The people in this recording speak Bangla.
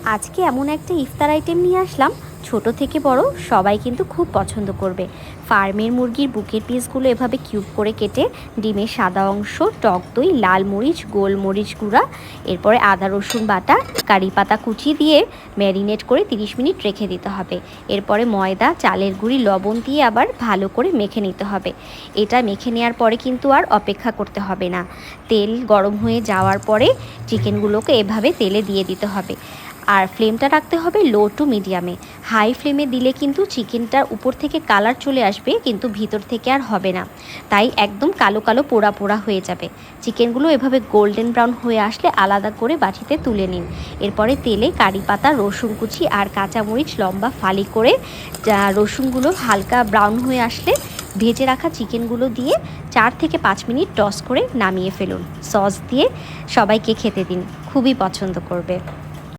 আজকে এমন একটা ইফতার আইটেম নিয়ে আসলাম, ছোট থেকে বড় সবাই কিন্তু খুব পছন্দ করবে। ফার্মের মুরগির বুকের পিসগুলো এভাবে কিউব করে কেটে ডিমের সাদা অংশ, টক দই, লাল মরিচ, গোলমরিচ গুঁড়া, এরপরে আদা রসুন বাটা, কারি পাতা কুচি দিয়ে ম্যারিনেট করে 30 মিনিট রেখে দিতে হবে। এরপরে ময়দা, চালের গুঁড়ি, লবণ দিয়ে আবার ভালো করে মেখে নিতে হবে। এটা মেখে নেওয়ার পরে কিন্তু আর অপেক্ষা করতে হবে না। তেল গরম হয়ে যাওয়ার পরে চিকেনগুলোকে এভাবে তেলে দিয়ে দিতে হবে। আর ফ্লেমটা রাখতে হবে লো টু মিডিয়ামে। হাই ফ্লেমে দিলে কিন্তু চিকেনটার উপর থেকে কালার চলে আসবে, কিন্তু ভিতর থেকে আর হবে না, তাই একদম কালো কালো পোড়া পোড়া হয়ে যাবে। চিকেনগুলো এভাবে গোল্ডেন ব্রাউন হয়ে আসলে আলাদা করে বাটিতে তুলে নিন। এরপরে তেলে কারি পাতা, রসুন কুচি আর কাঁচামরিচ লম্বা ফালি করে রসুনগুলো হালকা ব্রাউন হয়ে আসলে ভেজে রাখা চিকেনগুলো দিয়ে 4 থেকে 5 মিনিট টস করে নামিয়ে ফেলুন। সস দিয়ে সবাইকে খেতে দিন, খুবই পছন্দ করবে।